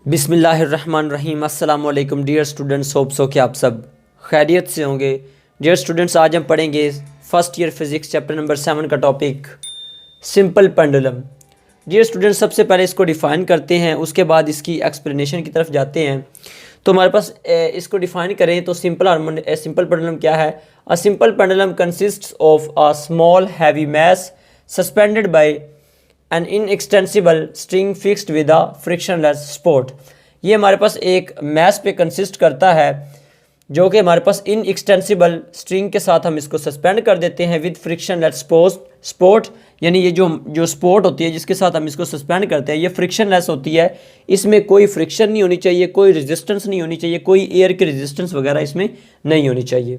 बिस्मिल्लाहिर्रहमानिर्रहीम। अस्सलाम वालेकुम डियर स्टूडेंट्स, होप सो कि आप सब खैरियत से होंगे। डियर स्टूडेंट्स, आज हम पढ़ेंगे first year physics chapter number 7 का topic simple pendulum. Dear students, सबसे पहले इसको डिफ़ाइन करते हैं, उसके बाद इसकी एक्सप्लेनेशन की तरफ जाते हैं। तो हमारे पास इसको डिफ़ाइन करें तो सिंपल पेंडुलम क्या है? A simple pendulum consists of a small heavy mass suspended by an inextensible string fixed with a frictionless support. ये हमारे पास एक मैस पे कंसिस्ट करता है जो कि हमारे पास इनएक्सटेंसिबल स्ट्रिंग के साथ हम इसको सस्पेंड कर देते हैं विद फ्रिक्शनलेस सपोर्ट। यानी ये जो सपोर्ट होती है जिसके साथ हम इसको सस्पेंड करते हैं, ये फ्रिक्शनलेस होती है। इसमें कोई फ्रिक्शन नहीं होनी चाहिए, कोई रेजिस्टेंस नहीं होनी चाहिए, कोई एयर की रेजिस्टेंस वगैरह इसमें नहीं होनी चाहिए।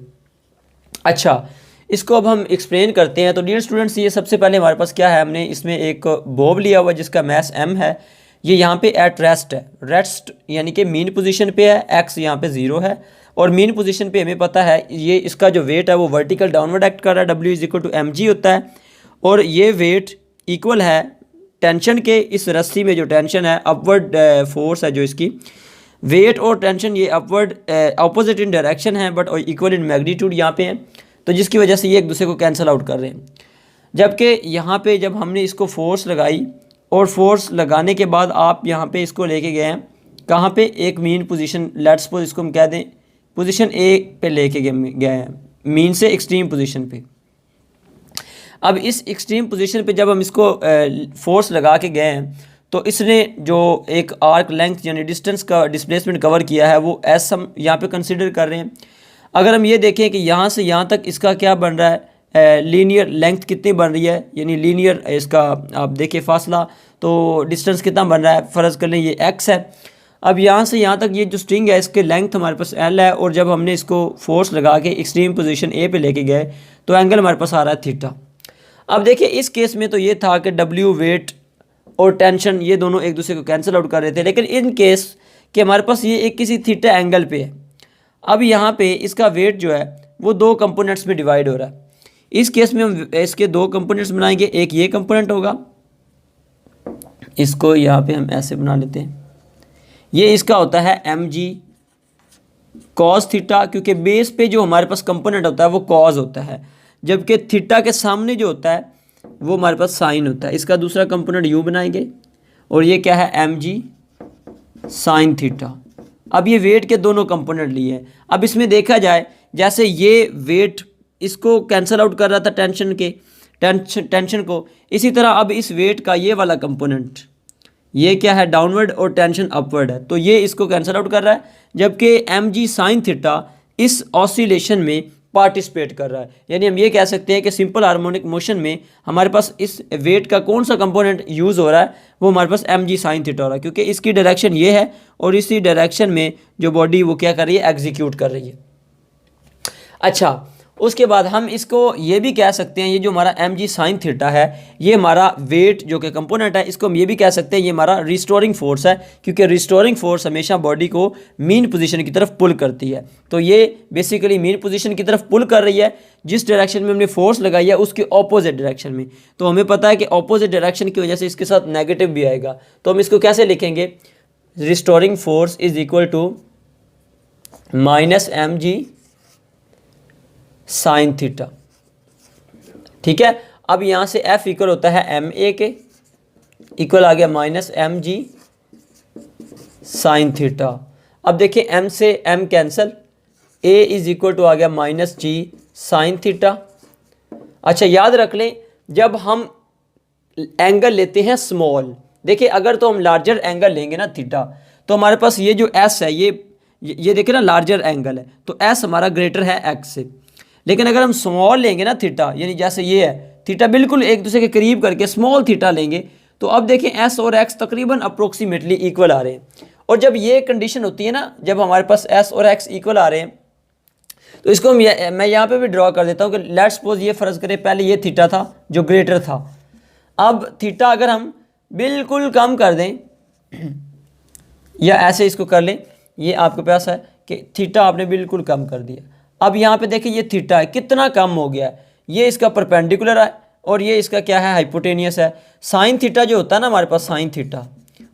अच्छा, इसको अब हम एक्सप्लेन करते हैं। तो डियर स्टूडेंट्स, ये सबसे पहले हमारे पास क्या है, हमने इसमें एक बॉब लिया हुआ जिसका मैस m है। ये यहाँ पे एट रेस्ट है, रेस्ट यानी कि मीन पोजीशन पे है, x यहाँ पे 0 है। और मीन पोजीशन पे हमें पता है ये इसका जो वेट है वो वर्टिकल डाउनवर्ड एक्ट कर रहा है, W = mg होता है। और ये वेट इक्वल है टेंशन के। इस रस्सी में जो टेंशन है, अपवर्ड फोर्स है जो इसकी वेट और टेंशन, ये अपवर्ड ऑपोजिट इन डायरेक्शन है बट इक्वल इन मैग्नीट्यूड यहाँ पे है। तो जिसकी वजह से ये एक दूसरे को कैंसिल आउट कर रहे हैं। जबकि यहाँ पे जब हमने इसको फोर्स लगाई और फोर्स लगाने के बाद आप यहाँ पे इसको लेके गए हैं कहाँ पे, एक मीन पोजीशन, लेट्स सपोज इसको हम कह दें पोजीशन ए पे लेके गए हैं, मीन से एक्सट्रीम पोजीशन पे। अब इस एक्सट्रीम पोजीशन पे जब हम इसको फोर्स लगा के गए हैं तो इसने जो एक आर्क लेंथ यानी डिस्टेंस का डिस्प्लेसमेंट कवर किया है वो एस हम यहाँ पे कंसिडर कर रहे हैं। अगर हम ये देखें कि यहाँ से यहाँ तक इसका क्या बन रहा है, लीनियर लेंथ कितनी बन रही है, यानी लीनियर इसका आप देखिए फासला, तो डिस्टेंस कितना बन रहा है, फ़र्ज़ कर लें ये x है। अब यहाँ से यहाँ तक ये जो स्ट्रिंग है इसके लेंथ हमारे पास l है। और जब हमने इसको फोर्स लगा के एक्सट्रीम पोजीशन ए पे लेके गए तो एंगल हमारे पास आ रहा है थीटा। अब देखिए इस केस में तो ये था कि w वेट और टेंशन ये दोनों एक दूसरे को कैंसिल आउट कर रहे थे, लेकिन इन केस कि हमारे पास ये एक किसी थीटा एंगल पे है। अब यहाँ पे इसका वेट जो है वो दो कंपोनेंट्स में डिवाइड हो रहा है। इस केस में हम इसके दो कंपोनेंट्स बनाएंगे, एक ये कंपोनेंट होगा, इसको यहाँ पे हम ऐसे बना लेते हैं। ये इसका होता है mg cos थीटा, क्योंकि बेस पे जो हमारे पास कंपोनेंट होता है वो cos होता है, जबकि थीटा के सामने जो होता है वो हमारे पास साइन होता है। इसका दूसरा कंपोनेंट u बनाएंगे और ये क्या है mg sin थीटा। अब ये वेट के दोनों कंपोनेंट लिए हैं। अब इसमें देखा जाए जैसे ये वेट इसको कैंसिल आउट कर रहा था टेंशन को, इसी तरह अब इस वेट का ये वाला कंपोनेंट ये क्या है, डाउनवर्ड और टेंशन अपवर्ड है, तो ये इसको कैंसिल आउट कर रहा है। जबकि mg sin थीटा इस ऑसिलेशन में पार्टिसिपेट कर रहा है। यानी हम ये कह सकते हैं कि सिंपल हार्मोनिक मोशन में हमारे पास इस वेट का कौन सा कंपोनेंट यूज़ हो रहा है, वो हमारे पास mg sin थीटा हो रहा है, क्योंकि इसकी डायरेक्शन ये है और इसी डायरेक्शन में जो बॉडी वो क्या कर रही है, एग्जीक्यूट कर रही है। अच्छा, उसके बाद हम इसको ये भी कह सकते हैं, ये जो हमारा mg sin थीटा है ये हमारा वेट जो कि कंपोनेंट है, इसको हम ये भी कह सकते हैं ये हमारा रिस्टोरिंग फोर्स है, क्योंकि रिस्टोरिंग फोर्स हमेशा बॉडी को मीन पोजीशन की तरफ पुल करती है। तो ये बेसिकली मीन पोजीशन की तरफ पुल कर रही है, जिस डायरेक्शन में हमने फोर्स लगाई है उसके ऑपोजिट डायरेक्शन में। तो हमें पता है कि ऑपोजिट डायरेक्शन की वजह से इसके साथ नेगेटिव भी आएगा। तो हम इसको कैसे लिखेंगे, restoring force is equal to -mg sin theta. ठीक है, अब यहाँ से F इक्वल होता है ma के, इक्वल आ गया -mg sin थीटा। अब देखिए m से m cancel, a is equal to आ गया -g sin थीटा। अच्छा, याद रख लें जब हम एंगल लेते हैं स्मॉल, देखिए अगर तो हम लार्जर एंगल लेंगे ना थीटा, तो हमारे पास ये जो s है ये देखिए ना लार्जर एंगल है, तो s हमारा ग्रेटर है x से। लेकिन अगर हम स्मॉल लेंगे ना थीटा, यानी जैसे ये है थीटा बिल्कुल एक दूसरे के करीब करके स्मॉल थीटा लेंगे, तो अब देखें s और x तकरीबन अप्रोक्सीमेटली इक्वल आ रहे हैं। और जब ये कंडीशन होती है ना, जब हमारे पास s और x इक्वल आ रहे हैं, तो इसको मैं यहाँ पे भी ड्रॉ कर देता हूँ कि लेट्स सपोज ये फ़र्ज़ करें पहले ये थीटा था जो ग्रेटर था। अब थीटा अगर हम बिल्कुल कम कर दें या ऐसे इसको कर लें, ये आपके पास है कि थीटा आपने बिल्कुल कम कर दिया। अब यहाँ पे देखिए ये थीटा है कितना कम हो गया है, ये इसका परपेंडिकुलर है और ये इसका क्या है, हाइपोटेनियस है। साइन थीटा जो होता है ना हमारे पास साइन थीटा,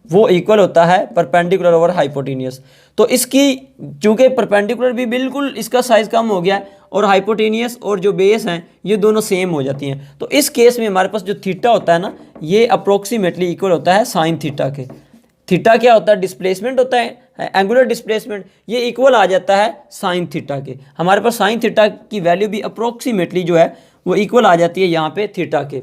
वो इक्वल होता है परपेंडिकुलर ओवर हाइपोटेनियस। तो इसकी चूंकि परपेंडिकुलर भी बिल्कुल इसका साइज कम हो गया है और हाइपोटेनियस और जो बेस हैं ये दोनों सेम हो जाती हैं, तो इस केस में हमारे पास जो थीटा होता है ना ये अप्रोक्सीमेटली इक्वल होता है साइन थीटा के। थीटा क्या होता है? डिस्प्लेसमेंट होता है, एंगुलर डिस्प्लेसमेंट, ये इक्वल आ जाता है साइन थीटा के। हमारे पास साइन थीटा की वैल्यू भी अप्रोक्सीमेटली जो है वो इक्वल आ जाती है यहाँ पे थीटा के।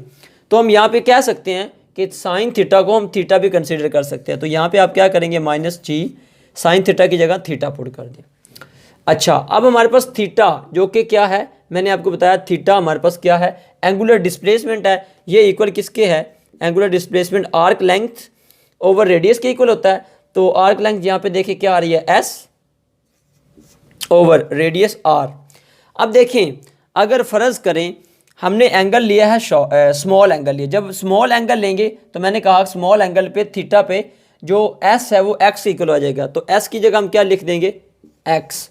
तो हम यहाँ पे कह सकते हैं कि साइन थीटा को हम थीटा भी कंसीडर कर सकते हैं। तो यहाँ पे आप क्या करेंगे, माइनस जी साइन थीटा की जगह थीटा पुट कर दें। अच्छा, अब हमारे पास थीटा जो कि क्या है, मैंने आपको बताया थीटा हमारे पास क्या है, एंगुलर डिस्प्लेसमेंट है। ये इक्वल किसके है? Angular displacement arc length over radius के इक्वल होता है। तो आर्क लेंथ यहाँ पे देखिए क्या आ रही है, एस ओवर रेडियस आर। अब देखें अगर फर्ज करें हमने एंगल लिया है स्मॉल एंगल लिया, जब स्मॉल एंगल लेंगे तो मैंने कहा स्मॉल एंगल पे थीटा पे जो एस है वो एक्स इक्वल हो जाएगा। तो एस की जगह हम क्या लिख देंगे, एक्स,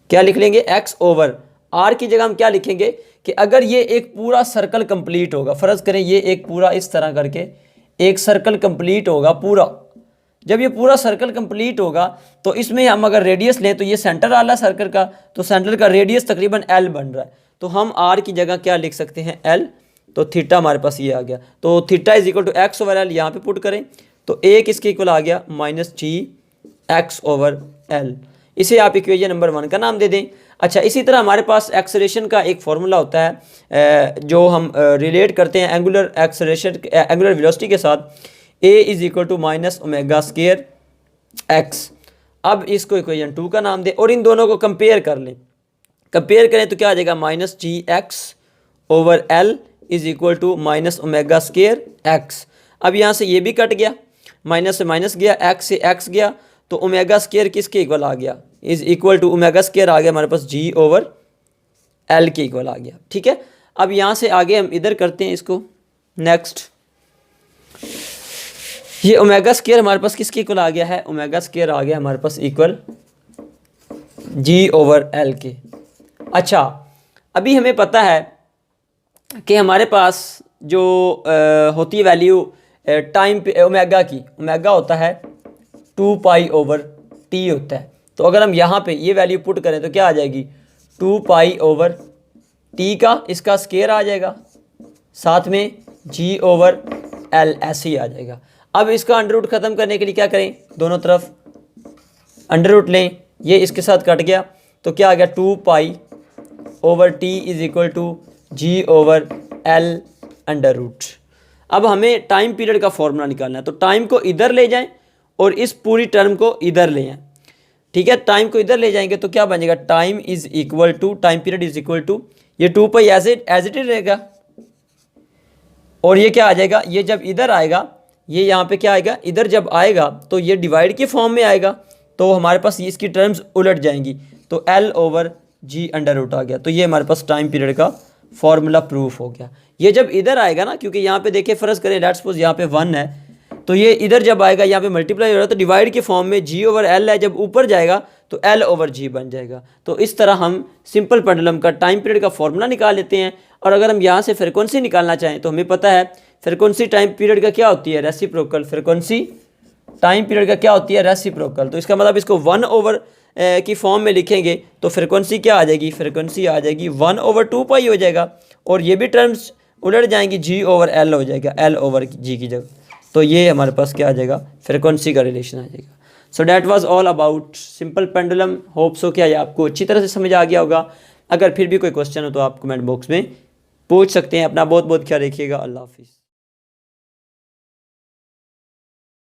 क्या लिख लेंगे, एक्स ओवर आर की जगह हम क्या लिखेंगे कि अगर ये एक पूरा सर्कल कंप्लीट होगा, फर्ज करें ये एक पूरा इस तरह करके एक सर्कल कंप्लीट होगा पूरा, जब ये पूरा सर्कल कंप्लीट होगा तो इसमें हम अगर रेडियस लें तो ये सेंटर वाला सर्कल का, तो सेंटर का रेडियस तकरीबन एल बन रहा है। तो हम आर की जगह क्या लिख सकते हैं, एल। तो थीटा हमारे पास ये आ गया। तो theta is equal to x over l, यहाँ पे पुट करें तो एक इसके इक्वल आ गया minus g x over L. इसे आप इक्वेशन नंबर 1 का नाम दे दें। अच्छा, इसी तरह हमारे पास एक्सेलरेशन का एक फार्मूला होता है जो हम रिलेट करते हैं एंगुलर एक्सेलरेशन एंगुलर वेलोसिटी के साथ, a is equal to minus omega square x. अब इसको इक्वेशन 2 का नाम दें और इन दोनों को कंपेयर कर लें। कंपेयर करें तो क्या आ जाएगा, minus g x over l is equal to minus omega square x. अब यहाँ से ये भी कट गया, माइनस से माइनस गया, एक्स से एक्स गया, तो ओमेगा स्क्वायर किसके इक्वल आ गया, is equal to omega square आ गया हमारे पास जी ओवर एल के इक्वल आ गया। ठीक है, अब यहाँ से आगे हम इधर करते हैं इसको। नेक्स्ट, ये ओमेगा स्क्वायर हमारे पास किसके इक्वल आ गया है, ओमेगा स्क्वायर आ गया हमारे पास इक्वल जी ओवर एल के। अच्छा, अभी हमें पता है कि हमारे पास जो होती है वैल्यू टाइम पे ओमेगा की, ओमेगा होता है 2 पाई ओवर टी होता है। तो अगर हम यहाँ पे ये वैल्यू पुट करें तो क्या आ जाएगी, 2 पाई ओवर टी का इसका स्क्वायर आ जाएगा, साथ में जी ओवर एल ऐसे ही आ जाएगा। अब इसका अंडर रूट ख़त्म करने के लिए क्या करें, दोनों तरफ अंडर रूट लें, ये इसके साथ कट गया तो क्या आ गया, 2 pi over t is equal to g over l under root. अब हमें टाइम पीरियड का फॉर्मूला निकालना है, तो टाइम को इधर ले जाएं और इस पूरी टर्म को इधर ले आएं। ठीक है, टाइम को इधर ले जाएंगे तो क्या बनेगा, time is equal to time period is equal to ये 2 पाई एज इट रहेगा और ये क्या आ जाएगा, ये जब इधर आएगा, ये यहाँ पे क्या आएगा, इधर जब आएगा तो ये डिवाइड के फॉर्म में आएगा, तो हमारे पास इसकी टर्म्स उलट जाएंगी, तो एल ओवर जी अंडर रूट आ गया। तो ये हमारे पास टाइम पीरियड का फॉर्मूला प्रूफ हो गया। ये जब इधर आएगा ना, क्योंकि यहाँ पे देखिए फ़र्ज़ करें लेट्स सपोज यहाँ पे 1 है, तो ये इधर जब आएगा यहाँ पे मल्टीप्लाई हो रहा है तो डिवाइड के फॉर्म में जी ओवर एल है, जब ऊपर जाएगा तो एल ओवर जी बन जाएगा। तो इस तरह हम सिंपल पेंडुलम का टाइम पीरियड का फॉर्मूला निकाल लेते हैं। और अगर हम यहाँ से फ्रिक्वेंसी निकालना चाहें तो हमें पता है फ्रिक्वेंसी टाइम पीरियड का क्या होती है, रेसिप्रोकल। फ्रिक्वेंसी टाइम पीरियड का क्या होती है, रेसिप्रोकल। तो इसका मतलब इसको 1 ओवर की फॉर्म में लिखेंगे तो फ्रिक्वेंसी क्या आ जाएगी, फ्रिक्वेंसी आ जाएगी 1 ओवर 2 पाई हो जाएगा और ये भी टर्म्स उलट जाएंगी, जी ओवर एल हो जाएगा, एल ओवर जी की जगह। तो ये हमारे पास क्या आ जाएगा, फ्रिक्वेंसी का रिलेशन आ जाएगा। So that was all about simple pendulum. Hope so क्या ये आपको अच्छी तरह से समझ आ गया होगा। अगर फिर भी कोई क्वेश्चन हो तो आप कमेंट बॉक्स में पूछ सकते हैं। अपना बहुत बहुत ख्याल रखिएगा। अल्लाह हाफिज़।